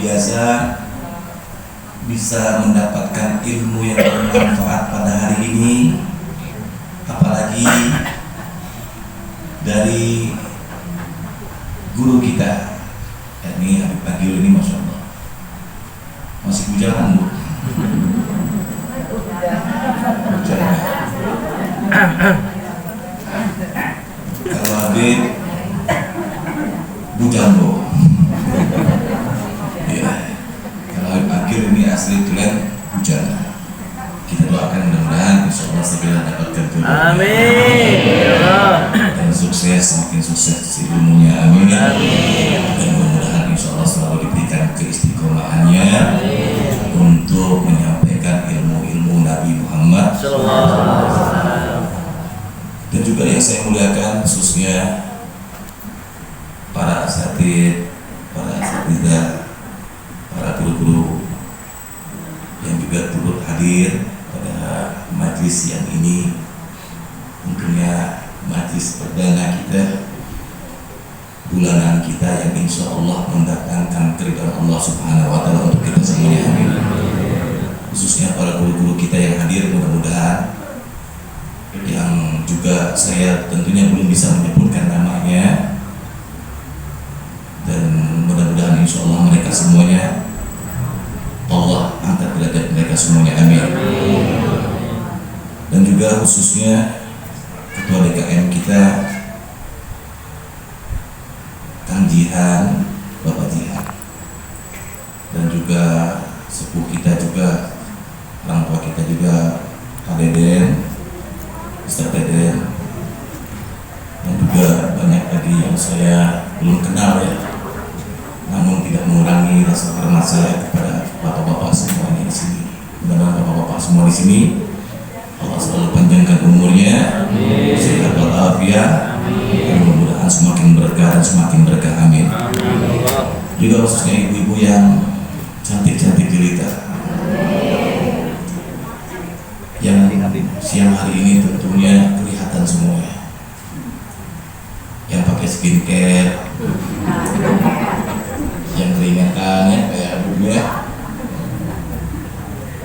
biasa bisa mendapatkan ilmu yang bermanfaat pada hari ini, apalagi dari guru kita, yakni Habib Agil ini, masya Allah masih bujangan bu. Kalau Habib bujambo, ya. Kalau Habib Agil ini asli tulen bujana. Kita doakan mudah-mudahan insya Allah segera dapatkan jodoh. Amin. Dan sukses, semakin sukses si ilmunya. Amin. Dan mudah-mudahan insya Allah selalu diberikan keistiqomahannya untuk menyampaikan ilmu-ilmu Nabi Muhammad. Dan juga yang saya muliakan khususnya para asatid, para asatidah, para guru-guru yang juga turut hadir pada majlis yang ini, tentunya majlis perdana kita, bulanan kita yang insya Allah mendatangkan keridhaan Allah Subhanahu wa Ta'ala untuk kita semuanya. Amin. Khususnya para guru-guru kita yang hadir, mudah-mudahan yang juga saya tentunya belum bisa menyebutkan namanya, dan mudah-mudahan insya Allah mereka semuanya Allah angkat derajat mereka semuanya. Amin. Dan juga khususnya Ketua DKM kita Kang Jihan, Bapak Jihan, dan juga sepuh kita juga, orang tua kita juga, Pak Deden, Ustaz Deden, dan juga banyak lagi yang saya belum kenal ya, namun tidak mengurangi rasa hormat saya kepada bapak-bapak semuanya di sini. Mudah-mudahan bapak-bapak semua di sini Allah selalu panjangkan umurnya, sehat walafiat, dan mudah-mudahan semakin berkah dan semakin berkah. Amin. Juga khususnya ibu-ibu yang cantik-cantik jelita, yang siang hari ini tentunya kelihatan semuanya, yang pakai skincare, yang keringetan ya kayak abu ya.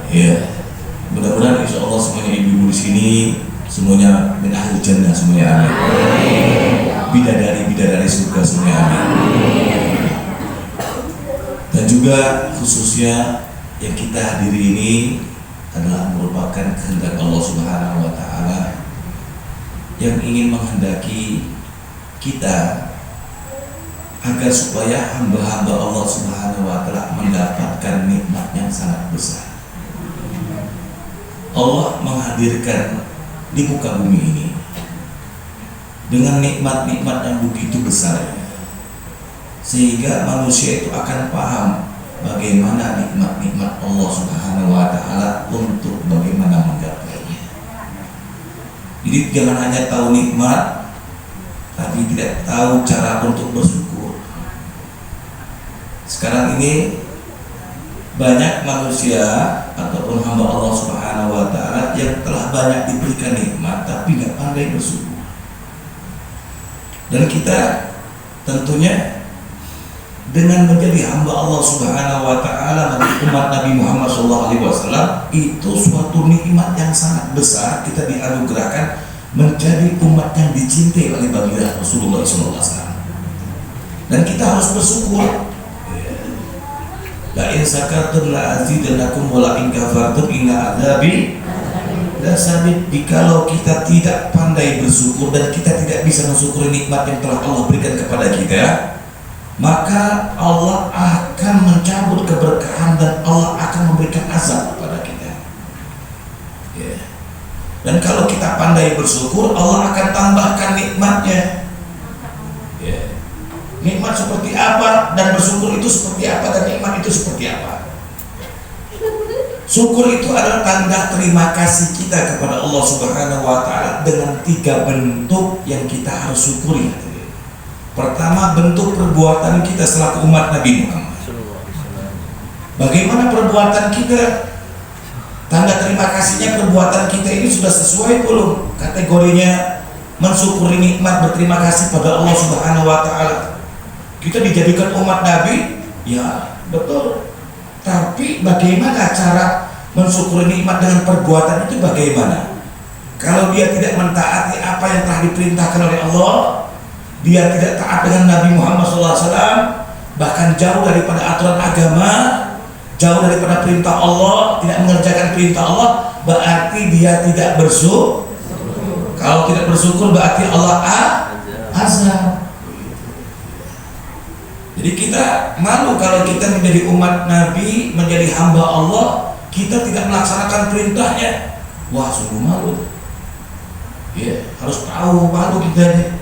Ya, mudah-mudahan insya Allah semuanya ibu-ibu di sini semuanya min ahli jannah semuanya. Amin. Bidadari surga semuanya. Amin. Dan juga khususnya yang kita hadiri ini adalah merupakan kehendak Allah Subhanahu wa Ta'ala yang ingin menghendaki kita agar supaya hamba-hamba Allah Subhanahu wa Ta'ala mendapatkan nikmat yang sangat besar. Allah menghadirkan di muka bumi ini dengan nikmat-nikmat yang begitu besar, sehingga manusia itu akan paham bagaimana nikmat-nikmat Allah Subhanahu wa Ta'ala untuk bagaimana menggapainya. Jadi jangan hanya tahu nikmat tapi tidak tahu cara untuk bersyukur. Sekarang ini banyak manusia ataupun hamba Allah Subhanahu wa Ta'ala yang telah banyak diberikan nikmat tapi nggak pandai bersyukur. Dan kita tentunya dengan menjadi hamba Allah Subhanahu wa Ta'ala, umat Nabi Muhammad SAW, itu suatu nikmat yang sangat besar. Kita dianugerahkan menjadi umat yang dicintai oleh baginda Rasulullah SAW, dan kita harus bersyukur. La in sakartum la azidannakum wa la in kafartum inna adzabi lasadid. Jikalau kita tidak pandai bersyukur dan kita tidak bisa mensyukuri nikmat yang telah Allah berikan kepada kita, maka Allah akan mencabut keberkahan dan Allah akan memberikan azab kepada kita. Dan kalau kita pandai bersyukur, Allah akan tambahkan nikmatnya. Nikmat seperti apa dan bersyukur itu seperti apa, dan nikmat itu seperti apa. Syukur itu adalah tanda terima kasih kita kepada Allah Subhanahu wa Ta'ala dengan 3 bentuk yang kita harus syukuri. Pertama, bentuk perbuatan kita selaku umat Nabi Muhammad. Bagaimana perbuatan kita? Tanda terima kasihnya perbuatan kita ini sudah sesuai belum kategorinya mensyukuri nikmat, berterima kasih pada Allah Subhanahu wa Ta'ala. Kita dijadikan umat Nabi, ya betul. Tapi bagaimana cara mensyukuri nikmat dengan perbuatan itu bagaimana? Kalau dia tidak mentaati apa yang telah diperintahkan oleh Allah, dia tidak taat dengan Nabi Muhammad SAW, bahkan jauh daripada aturan agama, jauh daripada perintah Allah, tidak mengerjakan perintah Allah, berarti dia tidak bersyukur. Kalau tidak bersyukur berarti Allah azab. Jadi kita malu kalau kita menjadi umat Nabi, menjadi hamba Allah, kita tidak melaksanakan perintahnya. Wah, sungguh malu. Ya, harus tahu malu kita.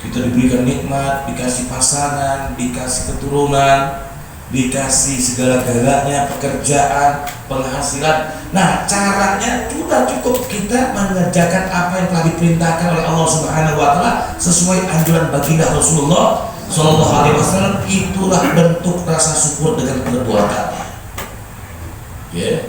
Kita diberikan nikmat, dikasih pasangan, dikasih keturunan, dikasih segala-galanya, pekerjaan, penghasilan. Nah, caranya sudah cukup kita mengerjakan apa yang telah diperintahkan oleh Allah Subhanahu wa taala sesuai anjuran baginda Rasulullah Sallallahu Alaihi Wasallam. Itulah bentuk rasa syukur dengan perbuatannya. Ya,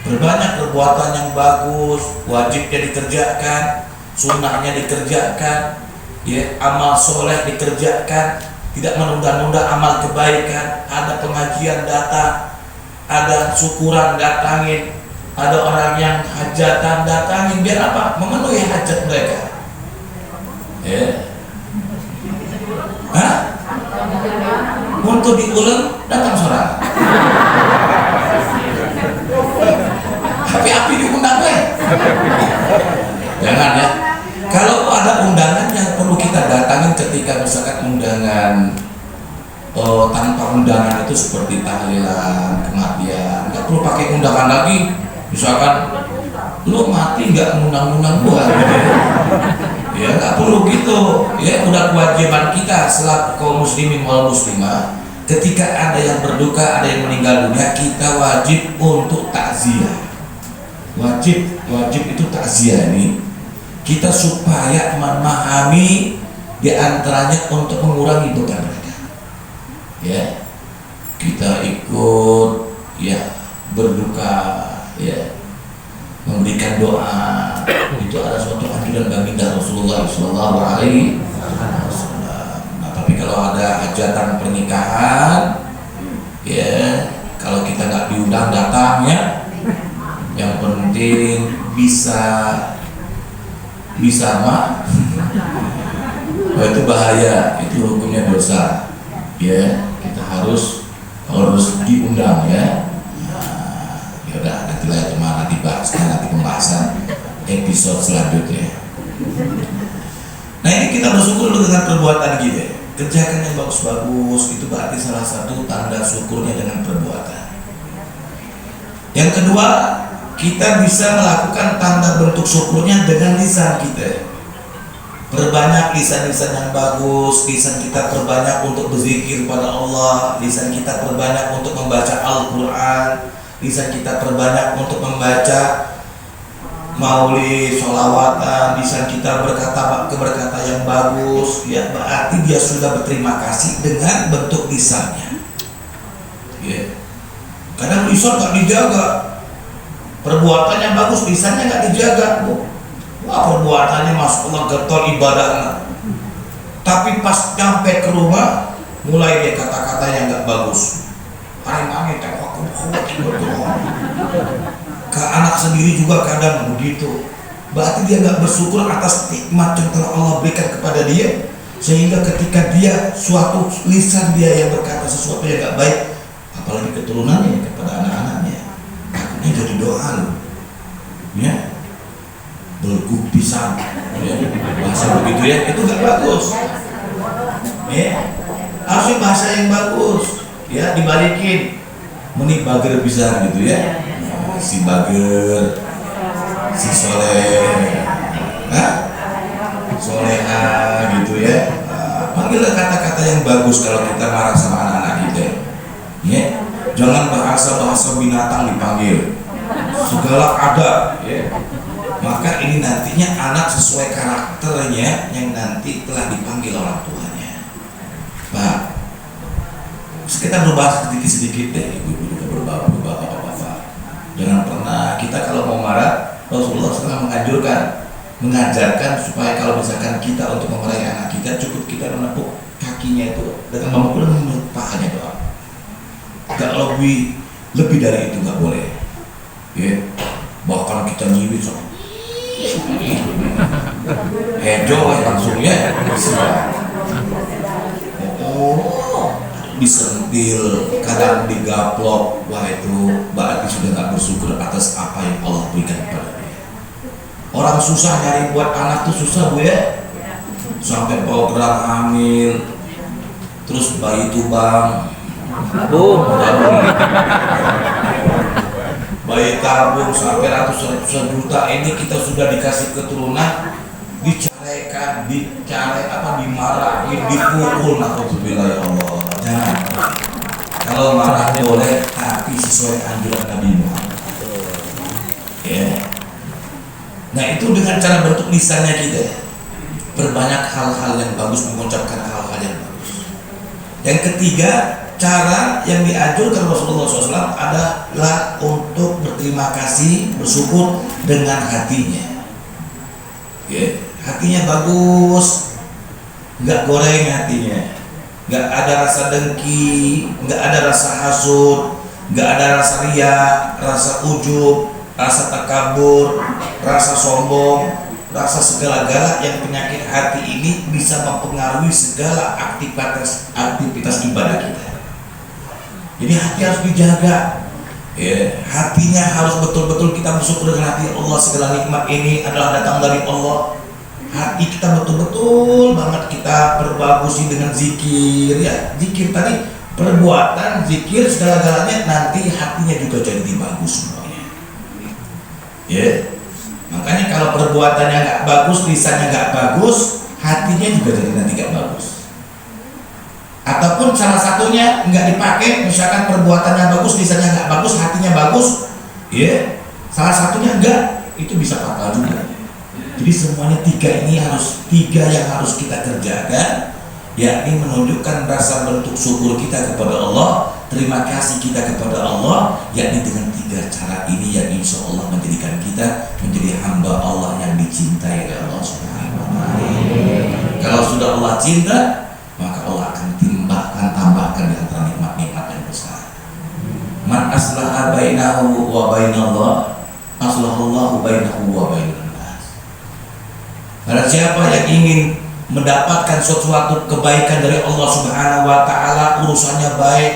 berbanyak perbuatan yang bagus, wajibnya dikerjakan, sunnahnya dikerjakan, ya, amal soleh dikerjakan, tidak menunda-nunda amal kebaikan. Ada pengajian datang, ada syukuran datangin, ada orang yang hajatan datangin, biar apa? Memenuhi hajat mereka. Ya. Hah? Untuk diulang datang seorang. Api-api diundang deh. Jangan ya. Kalau ada undangan yang perlu kita datangin ketika misalkan undangan tanpa undangan itu seperti tahlilan, kematian, nggak perlu pakai undangan lagi. Misalkan lu mati nggak ngundang-undang gua, ya nggak perlu gitu. Ya udah kewajiban kita selaku kaum muslimin wal muslimah. Ketika ada yang berduka, ada yang meninggal dunia, kita wajib untuk takziah. Wajib itu takziah ini. Kita supaya memahami diantaranya untuk mengurangi beban mereka. Ya, kita ikut ya berduka, ya memberikan doa. Itu ada suatu anjuran baginda Rasulullah Sallallahu Alaihi Wasallam. Nah, tapi kalau ada hajatan pernikahan, ya kalau kita nggak diundang datangnya, yang penting bisa mah. Oh, itu bahaya, itu hukumnya dosa. Ya, kita harus diundang ya. Nah, ya udah nantilah itu mana dibahas nanti pembahasan episode selanjutnya. Nah, ini kita bersyukur dulu dengan perbuatan kita. Kerjakan yang bagus-bagus, itu berarti salah satu tanda syukurnya dengan perbuatan. Yang kedua, kita bisa melakukan tanda bentuk syukurnya dengan lisan kita. Perbanyak lisan-lisan yang bagus, lisan kita perbanyak untuk berzikir pada Allah, lisan kita perbanyak untuk membaca Al-Quran, lisan kita perbanyak untuk membaca maulid, sholawatan, lisan kita berkata yang bagus, ya berarti dia sudah berterima kasih dengan bentuk lisannya. Ya. Kadang lisan gak dijaga, perbuatannya bagus, lisannya nggak dijaga. Wah, perbuatannya masuk Allah getol ibadahnya, tapi pas nyampe ke rumah mulai dia kata-kata yang nggak bagus. Paling ke anak sendiri juga kadang begitu. Berarti dia nggak bersyukur atas nikmat yang telah Allah berikan kepada dia, sehingga ketika dia suatu lisan dia yang berkata sesuatu yang nggak baik, apalagi keturunannya kepada anak-anaknya, ini jadi doa loh, ya belguk pisan, ya bahasa begitu ya, itu nggak bagus, ya harusnya bahasa yang bagus, ya dibalikin, meni bager pisan gitu ya, si bager, si soleh, soleha gitu ya, panggillah kata-kata yang bagus kalau kita marah sama anak-anak kita, ya jangan bahasa binatang dipanggil. Segala ada, ya. Maka ini nantinya anak sesuai karakternya yang nanti telah dipanggil orang tuanya. Pak, kita berbahas sedikit deh, ibu-ibu juga berbapak-bapak. Jangan pernah kita kalau mau marah, Rasulullah SAW mengajarkan supaya kalau misalkan kita untuk memarahi anak kita, cukup kita menepuk kakinya itu dengan memukul pahanya doang. Gak lebih dari itu nggak boleh. Ya, bahkan kita nyibit so. Enjoy langsung ya. Oh, disentil, kadang digaplok, wah itu berarti sudah nggak bersyukur atas apa yang Allah berikan kepada dia. Orang susah nyari buat anak tuh susah Bu ya, sampai program hamil, terus bayi tubang, bayi tabung sampai ratusan juta. Ini kita sudah dikasih keturunan, diceraikan, dimarahin, dipukul. Alhamdulillah ya Allah. Jangan. Kalau marah boleh, tapi sesuai anjuran Nabi Muhammad. Ya. Nah itu dengan cara bentuk lisannya kita, perbanyak hal-hal yang bagus, mengucapkan hal-hal yang bagus. Yang ketiga, cara yang dianjurkan Rasulullah SAW adalah untuk berterima kasih, bersyukur dengan hatinya. Ya, hatinya bagus, nggak goreng hatinya, nggak ada rasa dengki, nggak ada rasa hasud, nggak ada rasa ria, rasa ujub, rasa takabur, rasa sombong, rasa segala-gala yang penyakit hati ini bisa mempengaruhi segala aktivitas ibadah kita. Jadi hati harus dijaga. Ya, hatinya harus betul-betul kita bersyukur dengan hati Allah, segala nikmat ini adalah datang dari Allah. Hati kita betul-betul banget kita perbagusi dengan zikir ya. Zikir tadi perbuatan, zikir segala-galanya, nanti hatinya juga jadi bagus semuanya. Ya. Makanya kalau perbuatannya nggak bagus, lisannya nggak bagus, hatinya juga jadi nanti nggak bagus. Ataupun salah satunya nggak dipakai, misalkan perbuatannya bagus, lisannya nggak bagus, hatinya bagus, ya, salah satunya enggak, itu bisa fatal juga. Jadi semuanya tiga yang harus kita kerjakan, yakni menunjukkan rasa bentuk syukur kita kepada Allah, terima kasih kita kepada Allah, yakni dengan tiga cara ini yang insya Allah menjadikan kita menjadi hamba Allah yang dicintai oleh Allah Subhanahu wa Ta'ala. Kalau sudah Allah cinta, maka Allah akan tambahkan di antara nikmat-nikmat yang besar. Man aslaha bainahu wa bainallah, aslahallahu bainahu wa bainan nas. Barang siapa yang ingin mendapatkan sesuatu kebaikan dari Allah Subhanahu wa Ta'ala, urusannya baik,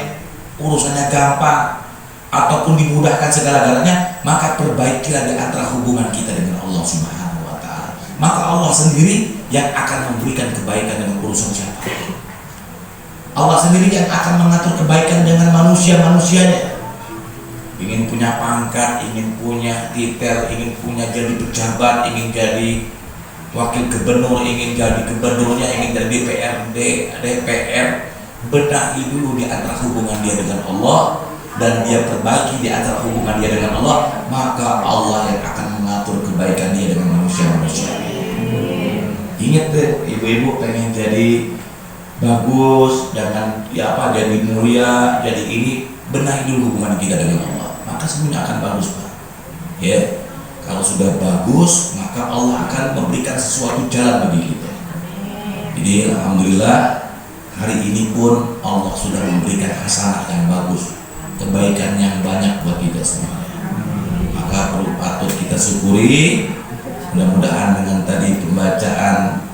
urusannya gampang, ataupun dimudahkan segala-galanya, maka perbaikilah di antara hubungan kita dengan Allah Subhanahu wa Ta'ala. Maka Allah sendiri yang akan memberikan kebaikan dengan urusan siapa. Allah sendiri yang akan mengatur kebaikan dengan manusia-manusianya. Ingin punya pangkat, ingin punya titel, ingin punya jadi pejabat, ingin jadi wakil gubernur, ingin jadi gubernurnya, ingin jadi DPRD, DPR, benahi dulu di antara hubungan dia dengan Allah, dan dia perbaiki di antara hubungan dia dengan Allah, maka Allah yang akan mengatur kebaikan dia dengan manusia-manusia. Ingat deh, ibu-ibu pengen jadi bagus, jangan jadi mulia, jadi ini, benahi dulu hubungan kita dengan Allah, maka semuanya akan bagus Pak. Ya, kalau sudah bagus, maka Allah akan memberikan sesuatu jalan bagi kita. Jadi alhamdulillah hari ini pun Allah sudah memberikan hasanah yang bagus, kebaikan yang banyak buat kita semuanya. Maka perlu patut kita syukuri. Mudah-mudahan dengan tadi pembacaan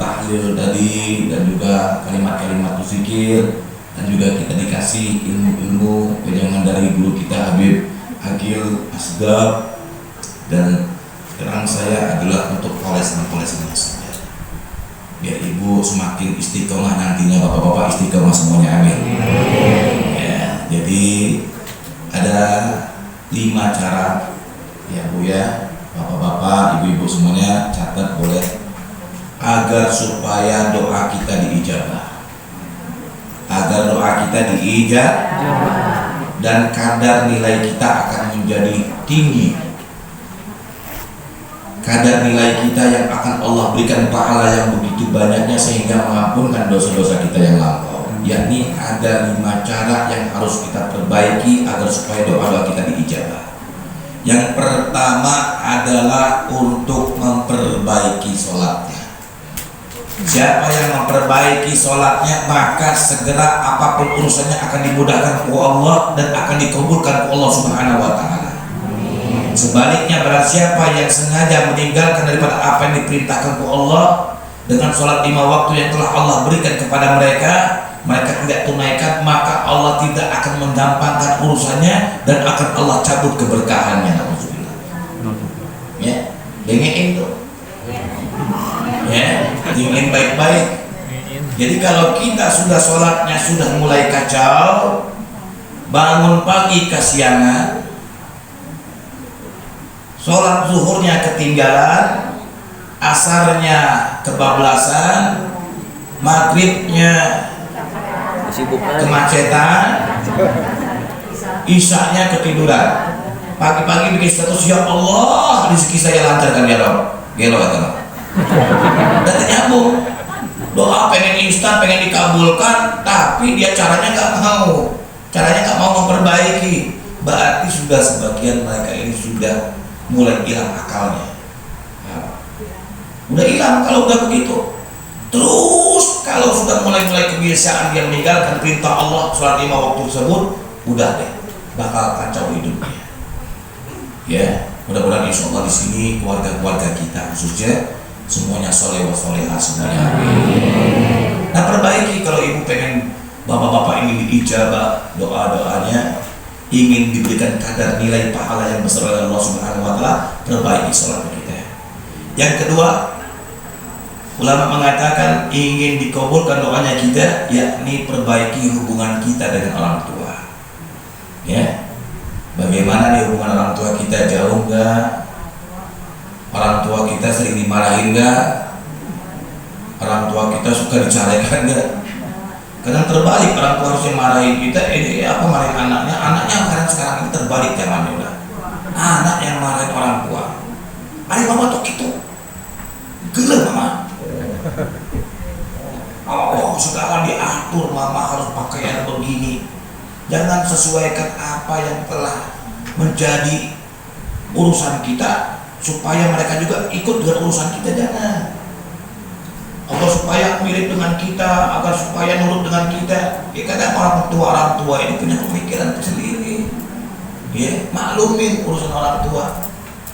tahlil tadi, dan juga kalimat-kalimat zikir, dan juga kita dikasih ilmu-ilmu pejangan dari guru kita Habib Agil Asgab, dan terang saya adalah untuk polesan-polesannya saja, biar ibu semakin istiqomah nantinya, bapak-bapak istiqomah semuanya, amin. Ya, jadi ada 5 cara ya Bu ya, bapak-bapak, ibu-ibu semuanya catat boleh, agar supaya doa kita diijabah, agar doa kita diijabah, dan kadar nilai kita akan menjadi tinggi, kadar nilai kita yang akan Allah berikan pahala yang begitu banyaknya sehingga mengampunkan dosa-dosa kita yang lampau. Yakni ada 5 cara yang harus kita perbaiki agar supaya doa-doa kita diijabah. Yang pertama adalah untuk memperbaiki sholatnya. Siapa yang memperbaiki sholatnya, maka segera apapun urusannya akan dimudahkan oleh Allah dan akan dikabulkan oleh Allah Subhanahu wa Ta'ala. Sebaliknya, barang siapa yang sengaja meninggalkan daripada apa yang diperintahkan oleh Allah dengan sholat 5 waktu yang telah Allah berikan kepada mereka, mereka tidak tunaikan, maka Allah tidak akan mendampangkan urusannya dan akan Allah cabut keberkahannya. Alhamdulillah. Ya, dengerin tuh. Ya, ingin baik-baik. Jadi kalau kita sudah sholatnya sudah mulai kacau, bangun pagi kesiangan, sholat zuhurnya ketinggalan, asarnya kebablasan, maghribnya kemacetan, isyaknya ketiduran, pagi-pagi bikin status, ya Allah rezeki saya lancarkan ya Rob, gelo kata dan nyambung. Doa pengen instan, pengen dikabulkan, tapi dia caranya nggak mau memperbaiki. Berarti sudah sebagian mereka ini sudah mulai hilang akalnya. Udah hilang kalau udah begitu. Terus kalau sudah mulai kebiasaan dia meninggalkan perintah Allah sholat 5 waktu tersebut, udah deh, bakal kacau hidupnya. Ya, mudah-mudahan insya Allah di sini keluarga-keluarga kita khususnya semuanya soleh wa solehah semuanya. Nah, perbaiki kalau ibu pengen bapak-bapak ingin diijabah doa-doanya, ingin diberikan kadar nilai pahala yang besar oleh Allah Subhanahu wa Ta'ala, perbaiki sholat kita. Yang kedua, ulama mengatakan ingin dikabulkan doanya kita, yakni perbaiki hubungan kita dengan orang tua. Ya, bagaimana nih hubungan orang tua kita, jauh enggak? Orang tua kita sering dimarahin enggak? Orang tua kita suka dicarekan enggak? Kadang terbalik, orang tua harusnya marahin kita, ini apa marahin anaknya? Anaknya sekarang ini terbalik zamannya udah. Anak yang marahin orang tua. Ari mama tuh gitu. Gila mama. Oh, sekarang diatur mama harus pakaian begini. Jangan sesuaikan apa yang telah menjadi urusan kita, supaya mereka juga ikut dengan urusan kita, jangan. Agar supaya mirip dengan kita, agar supaya nurut dengan kita. Ya, kadang orang tua ini punya pemikiran sendiri. Ya, maklumin urusan orang tua,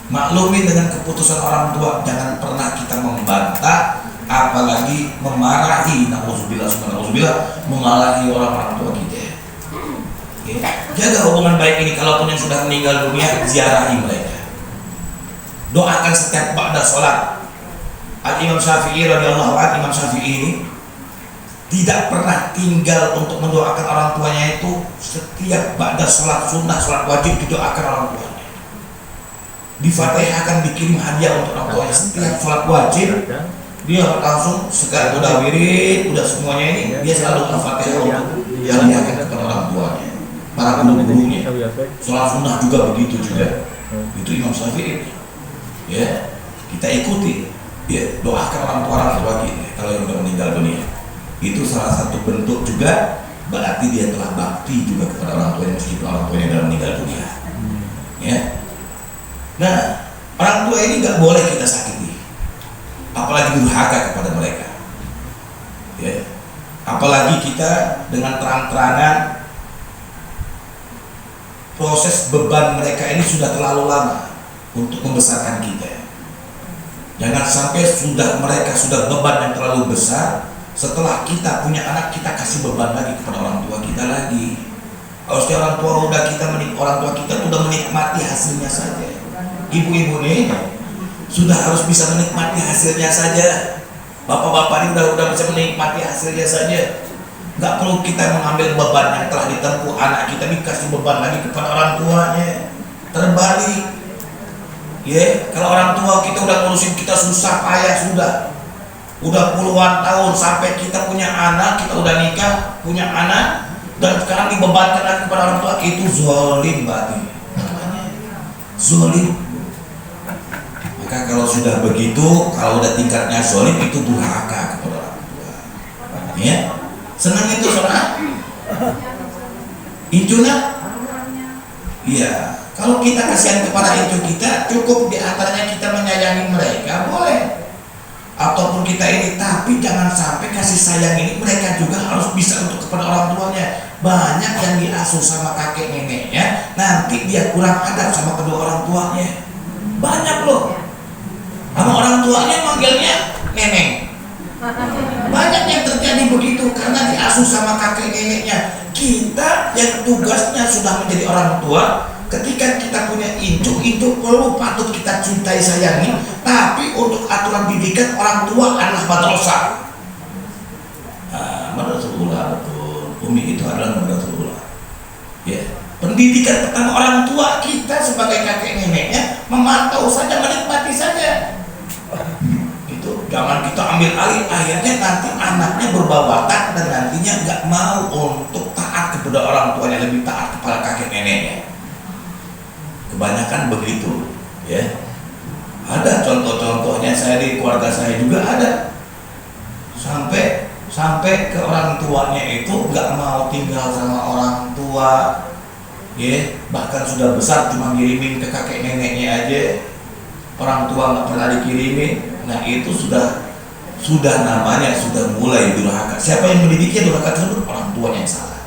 maklumin dengan keputusan orang tua. Jangan pernah kita membantah, apalagi memarahi, na'udzubillah, mengalahi orang tua kita. Ya, jaga hubungan baik ini. Kalaupun yang sudah meninggal dunia, ziarahi mereka. Doakan setiap ba'da sholat. Al-Imam Syafi'i radhiyallahu anhu, Imam Syafi'i ini tidak pernah tinggal untuk mendoakan orang tuanya. Itu setiap ba'da sholat sunnah, sholat wajib didoakan orang tuanya. Di Fatihahkan, dikirim hadiah untuk orang tuanya. Setiap sholat wajib dia langsung segar, udah wirid, udah semuanya ini dia selalu Al-Fatihah untuk hadiahkan kepada orang tuanya, para guru-gurunya. Sholat sunnah juga begitu juga. Itu Imam Syafi'i. Ya, kita ikuti. Ya, doakan orang tua kita kalau yang sudah meninggal dunia. Itu salah satu bentuk juga, berarti dia telah bakti juga kepada orang tuanya meskipun orang tuanya sudah meninggal dunia. Ya. Nah, orang tua ini nggak boleh kita sakiti, apalagi durhaka kepada mereka. Ya. Apalagi kita dengan terang-terangan proses beban mereka ini sudah terlalu lama untuk membesarkan kita. Jangan sampai mereka sudah beban yang terlalu besar, setelah kita punya anak kita kasih beban lagi kepada orang tua kita lagi. Harusnya orang tua kita sudah menikmati hasilnya saja. Ibu-ibu nih sudah harus bisa menikmati hasilnya saja. Bapak-bapak ini udah bisa menikmati hasilnya saja. Nggak perlu kita mengambil beban yang telah ditempuh anak kita, dikasih beban lagi kepada orang tuanya. Terbalik. Ya, kalau orang tua kita udah ngurusin kita susah payah udah puluhan tahun sampai kita punya anak, kita udah nikah, punya anak, dan sekarang dibebankan lagi kepada orang tua, itu zalim berarti. Namanya zalim. Maka kalau sudah begitu, kalau udah tingkatnya zalim, itu durhaka kepada orang tua. Ya, senang itu saudara? Incunya? Iya. Kalau kita kasihan kepada itu kita, cukup diantaranya kita menyayangi mereka, boleh. ataupun kita ini, tapi jangan sampai kasih sayang ini mereka juga harus bisa untuk kepada orang tuanya. Banyak yang diasuh sama kakek neneknya, nanti dia kurang adab sama kedua orang tuanya. Banyak loh, sama orang tuanya manggilnya nenek. Banyak yang terjadi begitu karena diasuh sama kakek neneknya. Kita yang tugasnya sudah menjadi orang tua, ketika kita punya induk perlu patut kita cintai sayangi, tapi untuk aturan didikan orang tua adalah madrasah. Madrasah betul. Umi itu adalah madrasah. Ya, pendidikan pertama orang tua kita sebagai kakek neneknya memantau saja, menikmati saja. Itu jangan kita ambil alih, akhirnya nanti anaknya berbawatak dan nantinya nggak mau untuk taat kepada orang tuanya, lebih taat kepada kakek neneknya. Kebanyakan begitu, ya. Ada contoh-contohnya, saya di keluarga saya juga ada. Sampai ke orang tuanya itu nggak mau tinggal sama orang tua, ya. Bahkan sudah besar cuma ngirimin ke kakek neneknya aja. Orang tua nggak pernah dikirimin. Nah itu sudah namanya sudah mulai durhaka. Siapa yang mendidiknya durhaka tersebut? Orang tuanya yang salah.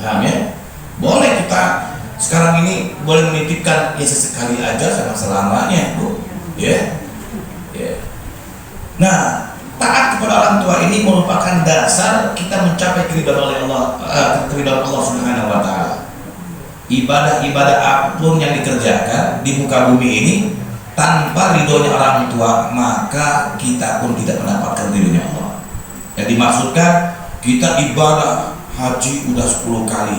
Paham ya? Boleh kita sekarang ini boleh menitipkan ya sesekali aja, sama selamanya, Bu. Ya. Nah, taat kepada orang tua ini merupakan dasar kita mencapai keridhaan Allah Subhanahu wa taala. Ibadah-ibadah apapun yang dikerjakan di muka bumi ini tanpa ridhonya orang tua, maka kita pun tidak mendapatkan ridhonya Allah. Yang dimaksudkan, kita ibadah haji udah 10 kali,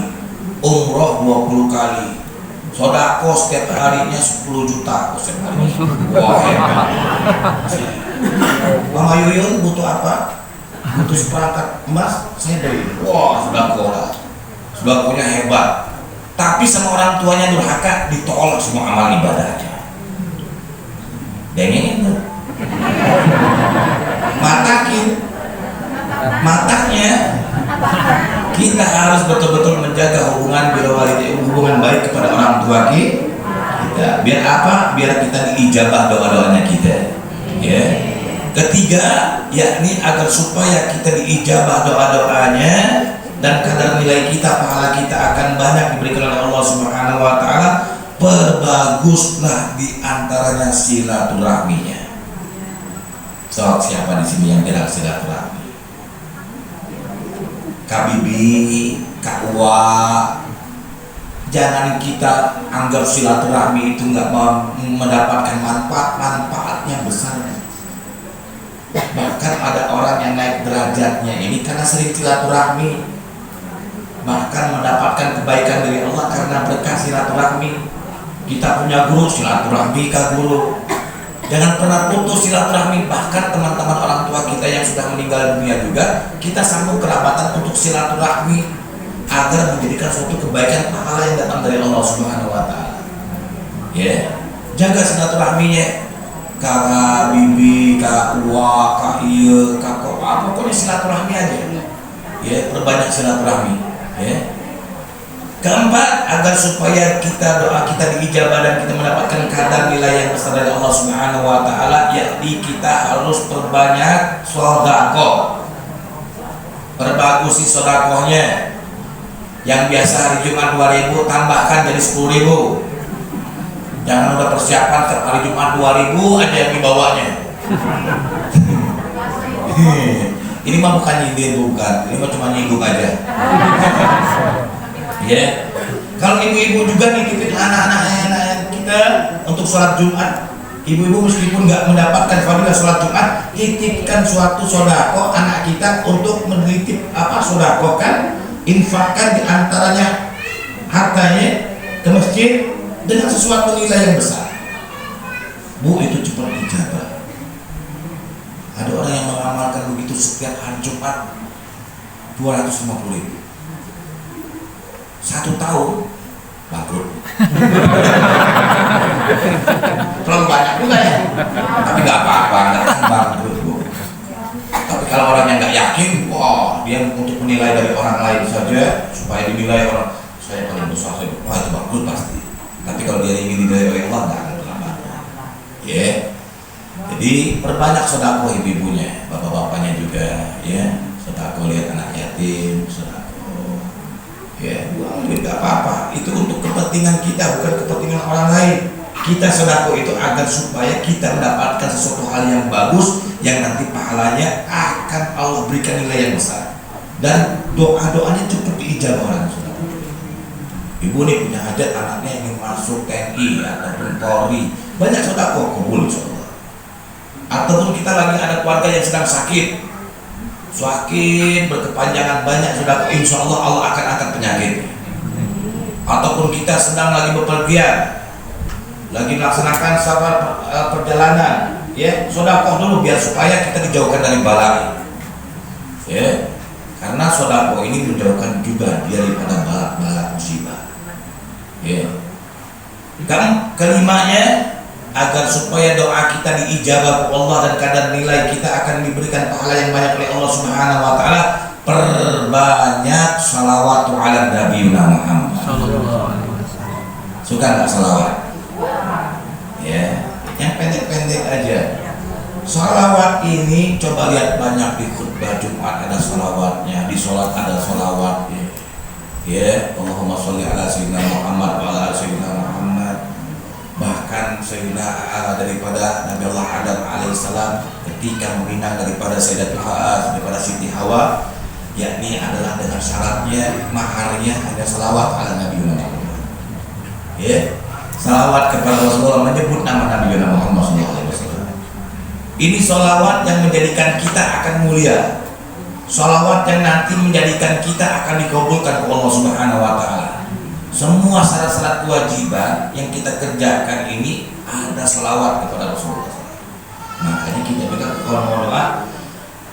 umroh 20 kali, sodako setiap harinya 10 juta setiap harinya. Wah, hebat. Mama Yuyun butuh apa? Butuh seperangkat emas, saya beli. Wah, sudakonya hebat. Tapi sama orang tuanya durhaka, ditolak semua amal ibadahnya. Dengeng itu mataknya kita harus betul-betul menjaga hubungan hubungan baik kepada orang tua kita. Biar apa? Biar kita diijabah doa-doanya kita, ya. Ketiga, yakni agar supaya kita diijabah doa-doanya dan kadar nilai kita, pahala kita akan banyak diberikan oleh Allah Subhanahu wa taala. Perbaguslah di antaranya silaturahminya. So, siapa di sini yang bilang silaturahmi? Kak Bibi, Kak Uwa, jangan kita anggap silaturahmi itu nggak mendapatkan manfaatnya besar. Bahkan ada orang yang naik derajatnya ini karena sering silaturahmi, bahkan mendapatkan kebaikan dari Allah karena berkah silaturahmi. Kita punya guru, silaturahmi ke guru. Jangan pernah putus silaturahmi. Bahkan teman-teman orang tua kita yang sudah meninggal dunia juga, kita sambung kerabatan untuk silaturahmi agar menjadikan suatu kebaikan pahala yang datang dari Allah Subhanahu wa taala. Ya, jaga silaturahminya. Kakak Bibi, Kak Uwa, Kak Iya, Kak Kopa, pokoknya silaturahmi aja. Ya, perbanyak silaturahmi. Ya. Keempat, agar supaya doa kita diijabah dan kita mendapatkan kadar nilai yang besar dari Allah Subhanahu wa taala, yakni kita harus perbanyak sedekah. Perbagusi sedekahnya. Yang biasa hari Jumat 2.000 tambahkan jadi 10.000. Jangan udah persiapan ke hari Jumat 2.000 aja yang dibawanya. Ini mah bukan nyindir, bukan. Ini mah cuma nyinggung aja. Ya, kalau ibu-ibu juga nitipin anak-anak kita untuk sholat Jumat, ibu-ibu meskipun nggak mendapatkan fadilah sholat Jumat, titipkan suatu sodako anak kita untuk menitip sodako kan, infakkan diantaranya hartanya ke masjid dengan sesuatu nilai yang besar. Bu, itu cepat dijabah. Ada orang yang mengamalkan begitu setiap hari Jumat 250.000. 1 tahun bangkrut. Terlalu banyak juga ya. Tapi nggak apa-apa, nggak akan bangkrut, Bu. Tapi kalau orang yang nggak yakin, wah, dia untuk menilai dari orang lain saja supaya dinilai orang saya paling besar, wah itu bangkrut pasti. Tapi kalau dia ingin dinilai oleh Allah, nggak akan terlambat. Ya. Jadi Jadi perbanyak sedekah ibu-ibunya, bapak-bapaknya juga, ya. Sedekah lihat anak yatim, sedekah, ya. Nggak apa-apa. Itu untuk kepentingan kita, bukan kepentingan orang lain. Kita sedekah itu agar supaya kita mendapatkan sesuatu hal yang bagus, yang nanti pahalanya akan Allah berikan nilai yang besar. Dan doa-doanya cukup diijabah orang sedekah. Ibu nih punya hajat, anaknya ingin masuk TNI ataupun Polri, banyak sedekah kabul insyaallah. Ataupun kita lagi ada keluarga yang sedang sakit berkepanjangan, banyak sedekah, insya Allah Allah akan angkat penyakit. Ataupun kita sedang lagi bepergian, lagi melaksanakan safar perjalanan, ya sedekah dulu biar supaya kita dijauhkan dari bala, ya, karena sedekah ini menjauhkan juga dia daripada bala musibah, ya. Sekarang kelimanya, agar supaya doa kita diijabah oleh Allah dan kadar nilai kita akan diberikan pahala yang banyak oleh Allah Subhanahu wa taala, perbanyak salawatu ala nabiyina Muhammad. Suka enggak salawat? Ya, yang pendek-pendek aja. Salawat ini coba lihat, banyak di khutbah Jumat ada salawatnya, di sholat ada salawatnya. Ya, Allahumma sholli ala sayyidina Muhammad wa ala sayyidina Muhammad. Bahkan Sayyidina daripada Nabi Allah Adam alaihissalam ketika meminang daripada Sayyidatul Haas, daripada Siti Hawa, yakni adalah dengan syaratnya maharnya hanya salawat ala Nabi Muhammad. Ya, salawat kepada Rasulullah, menyebut nama Nabi Muhammad SAW. Ini salawat yang menjadikan kita akan mulia, salawat yang nanti menjadikan kita akan dikabulkan oleh Allah Subhanahu wa taala. Semua syarat-syarat kewajiban yang kita kerjakan ini ada salawat kepada Rasulullah. Makanya kita juga kalau mau doa,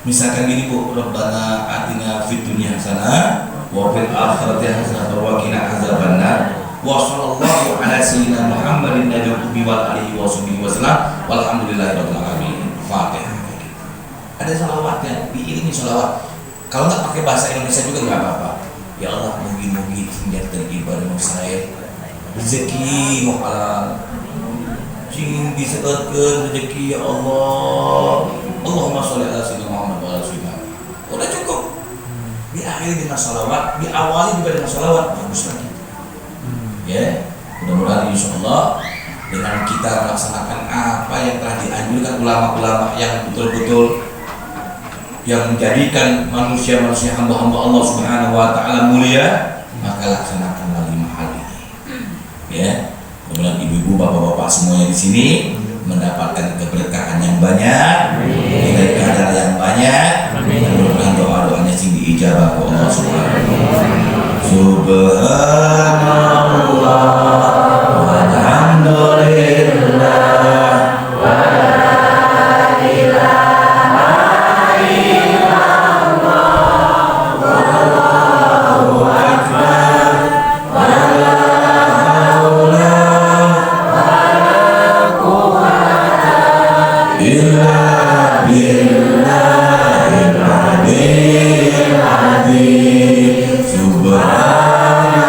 misalkan gini Bu, Rabbana atina fid dunya hasanah wa fil akhirati hasanah wa qina azabannar wa sallallahu ala sayyidina Muhammadin nabiyyil wal alihi wa sahbihi wasallam walhamdulillahirabbil alamin. Fatihah. Ada salawatnya, diiringi salawat. Kalau nggak pakai bahasa Indonesia juga nggak apa-apa. Ya Allah, mugi-mugi tinggal teribadah saya rezeki mau halal, sing disedekatkan rezeki ya Allah. Allahumma sholli ala sayyidina Muhammad wa ala sayyidina. Udah cukup. Diakhiri dengan salawat, diawali juga dengan salawat, bagus lagi. Ya, mudah-mudahan insyaallah dengan kita melaksanakan apa yang telah dianjurkan ulama-ulama yang betul-betul yang menjadikan manusia-manusia hamba-hamba Allah Subhanahu wa taala mulia, maka laksanakanlah 5 hal ini. Ya, kemudian ibu-ibu, bapak-bapak semuanya di sini mendapatkan keberkahan yang banyak, nilai kadar yang banyak, dan mudah-mudahan doa-doanya sing diijabah oleh Allah Subhanahu wa taala. Subhanallah walhamdulillah wa la ilaha Subhanallah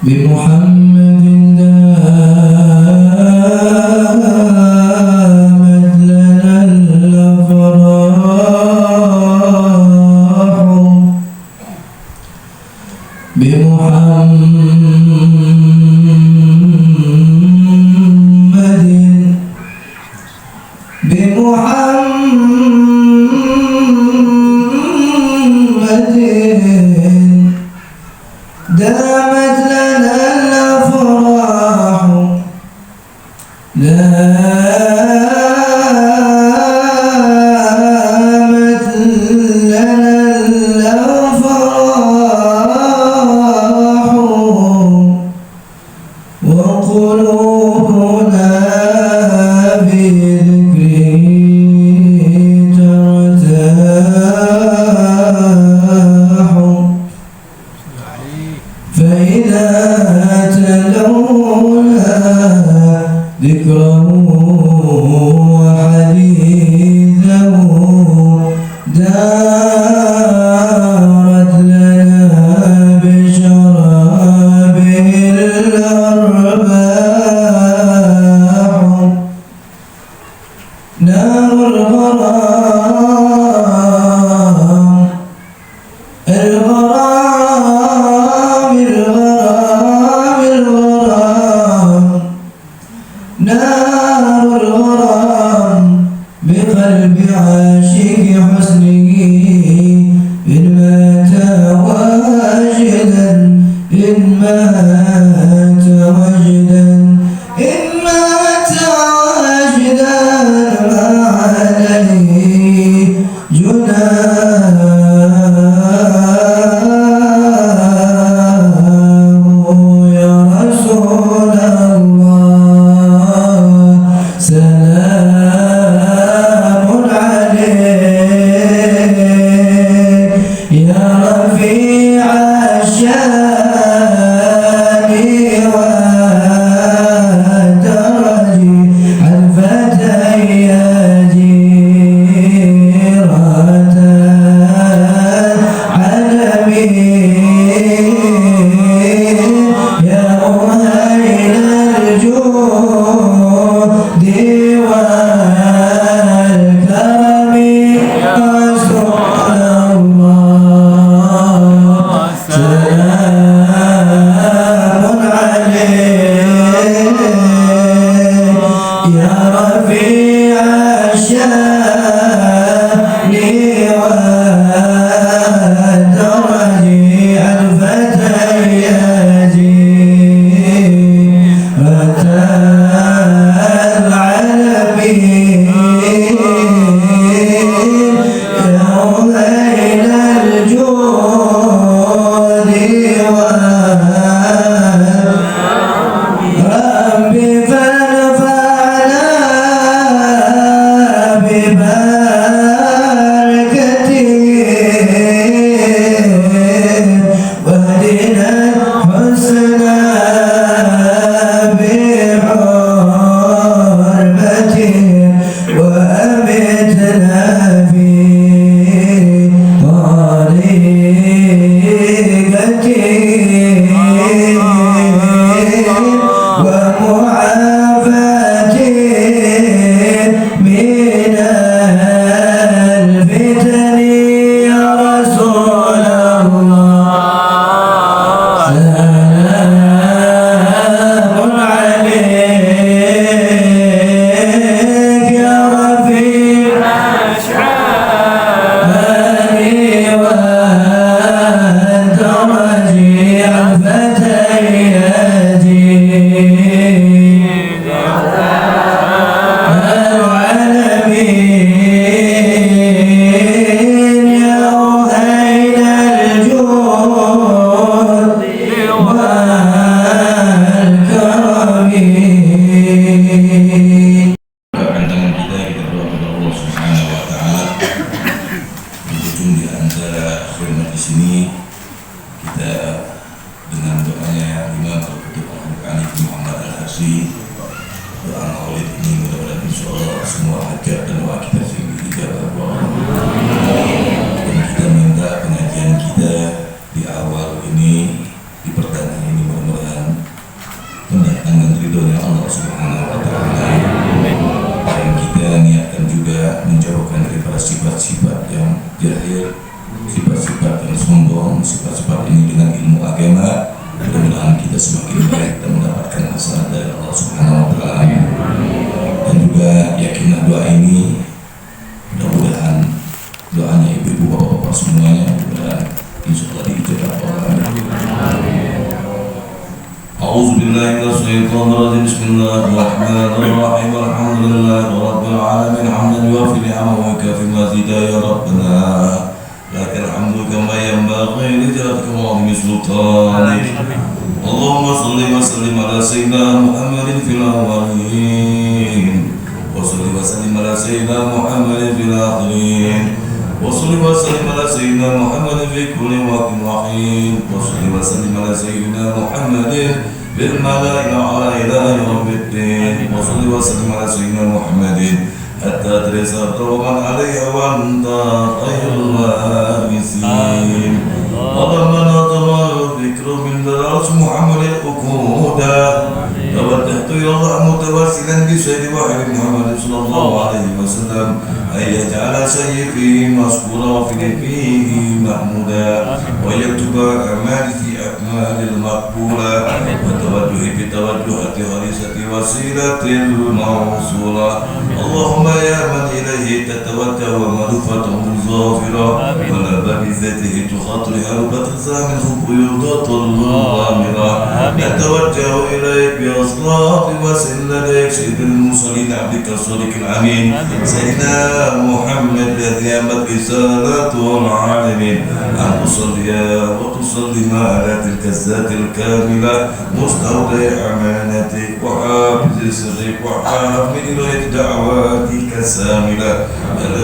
بمحمد دامت لنا الأفراح دامت لنا الأفراح دامت لنا الأفراح وقلوبنا بذكره ترتاح فإذا تلونا ذكره وحديثه دارت لنا بشرابه الأرباح نار الغرام الغرام الغرام الغرام إن مات وجدا إن مات وجدا ما عليه جناه يا رسول الله سلام عليك يا رفيع الشان والدرج الفتى يا جيرة العالمين يا أهيل الجود والكرم يا رسول الله سلام عليك يا رفيع الشان والدرج الفتى يا جيرة العالمين يا أهيل الجود ربي فنفعنا ببركته واهدنا الحسنى بحرمته وأمتنا في طريقته ومعافاته من الفتن يا رسول الله سلام عليك يا رفيع الشان والدرج الفتى يا العالمين يا أهيل الجود والكرم Pandangan kita berdoa kepada Allah Subhanahu wa taala. Berhubung di antara khidmat di sini kita dengan doanya Imam Al-Kutub Al-Qur'ani Muhammad Al-Hasyi, doa maulid ini mudah-mudahan insyaallah semua hajat dan doa kita sehingga dijabah Allah. Dan kita minta pengajian kita di awal ini, di pertengahan ini mudah-mudahan mendatangkan ridhonya Allah Subhanahu wa taala. Dan kita niatkan juga menjauhkan daripada sifat-sifat yang jahil, sifat-sifat yang sombong, sifat-sifat ini dengan ilmu agama. Mudah-mudahan kita semakin baik dan mendapatkan hasanah dari Allah Subhanahu wa taala. Dan juga yakinlah doa ini, mudah-mudahan doanya ibu-ibu, bapak-bapak semuanya, mudah-mudahan insyaallah diijabah Allah. أعوذ بالله من الشيطان الرجيم بسم الله الرحمن الرحيم الحمد لله رب العالمين حمدا يوافي نعمه ويكافي مزيدا يا ربنا لك الحمد كما ينبغي لجلالك وعظيم سلطانك اللهم صل وسلم على سيدنا محمد في الأولين وصل وسلم على سيدنا محمد في الآخرين وصل وسلم على سيدنا محمد في كل وقت وحين وصل وسلم على سيدنا محمد بالملائكة على إله يوم الدين وصل وسلم على سيدنا محمد حتى ترسل ومن عليه وأنت خير الوارثين وضمن طمار الذكر من درس محمد الأكودا توجهت إلى الله متوسلا بسيد واحد محمد صلى الله عليه وسلم أن يجعل سيفه مذكورا وفي فيه محمودا ويكتب أعمالي في أكمال الأعمال المقبولة والتوجه بتوجهات خالصة وسيلة الموصولة. اللهم يا من إليه تتوجه ومعرفته ظافرة ولا بذاته تخاطرها وبترزع منه بيوضة الغامرة. نتوجه إليك بأصلاح وسلة سيد المرسلين عبدك الصادق الأمين سيدنا محمد الذي أمت رسالته العالمين أن تصلي وتسلم على تلك الذات الكاملة مستودع أمانتك وحافظ سرك وحامل راية دعواتك الساملة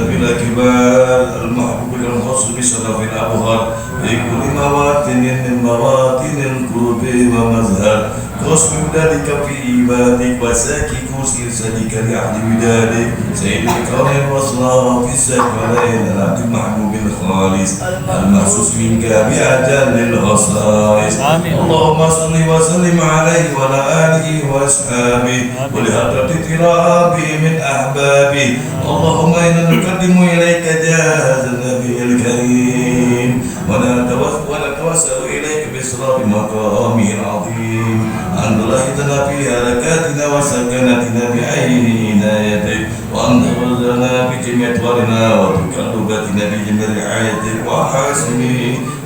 بلا كبار المحبوب الخاص بشرف الأبهار في كل مواطن من مواطن القرب ومزهر قص بلادك في عبادك وساكي كرسي إرسالك لأهل ودادك سيد الكون والصلاة في السكرين العبد المحبوب الخالص المخصوص منك بأجل الخصائص. اللهم صل وسلم عليه وعلى آله وأصحابه ولحضرة ترابه من أحبابه. اللهم إنا نقدم إليك جاز النبي الكريم ونتوسل إليك بإسراف مقامه العظيم أن تلاحظنا في حركاتنا وسكناتنا بعين عنايتك وأن تغزنا بجميع أطوارنا وتقلباتنا بجميع رعايتك وحسن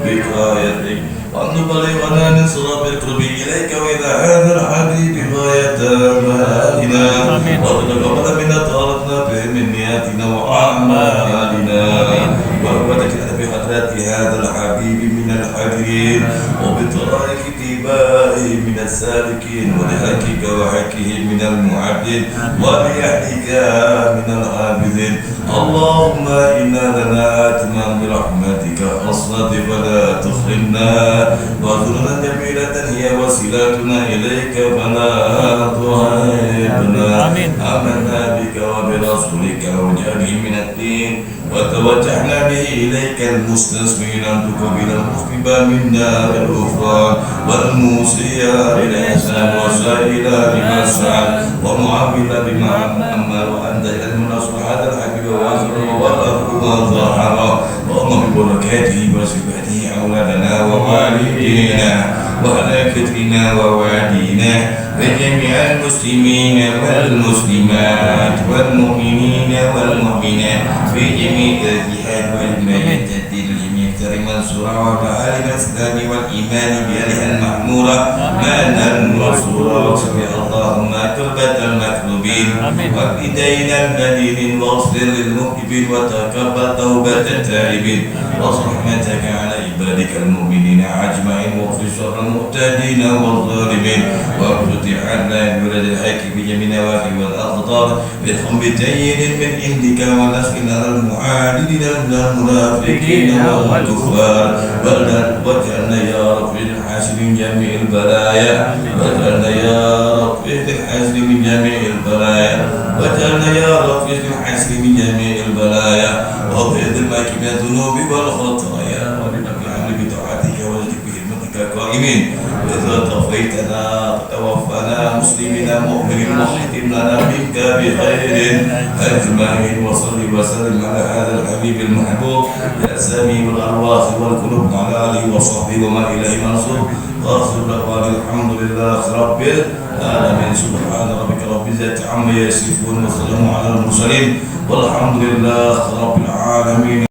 بقايتك وأن تبلغنا من صراط القرب إليك وإلى هذا الحبيب غاية آمالنا وتتقبل منا طهارتنا من نياتنا وأعمالنا وتجعل بحضرات هذا الحبيب من الحاضرين وبطرائق اتباعه من السالكين ولحقك وحقه من المعبدين وليهدك من العابدين. اللهم إنا لنا آتنا برحمتك أصلت فلا تخرمنا وذرنا جميلة هي وسيلتنا إليك فلا تعيبنا. آمنا بك وبرسولك وجعله من الدين وتوجهنا به إليك المستسلمين أن تقبل المذنب منا بالغفران والموصي بالإحسان والسائل بما سأل ومعامل بما أمر وأنت إلى المنصر هذا الحبيب وأزره والأرض وظهره اللهم ببركاته وصفاته أولادنا ووالدينا وعلى كتبنا ووالدينا وجميع المسلمين والمسلمات والمؤمنين والمؤمنات في جميع الجهات والميتة لجميع المنصورة وبعال الإسلام والإيمان بأهلها المعمورة مانا وصورا واكشف اللهم كربة المكروبين واقض المدينين واغفر للمذنبين وتقبل توبة التائبين واصرحمتك على عبادك المؤمنين أجمعين واغفر شر المعتدين والظالمين وافتح عنا بولد الحق بجميع نواحي والأقطار بالخم بتين من عندك ونسقنا المعاندين من المنافقين والكفار واجعلنا يا رب الحاسب من جميع البلايا واجعلنا يا رب الحاسب من جميع البلايا واجعلنا يا رب الحاسب من جميع البلايا وابعد الماك من الذنوب والخطايا ولنبعد بطاعتك واجلب بخدمتك قائمين وإذا توفيتنا توفنا مسلمين مؤمنين واختم لنا منك بخير أجمعين. وصل وسلم على هذا الحبيب المحبوب يا سميع الأرواح والقلوب على آله وصحبه وما إليه منصور واخر دعوانا الحمد لله رب العالمين. سبحان ربك رب العزة عما يصفون وسلام على المرسلين والحمد لله رب العالمين.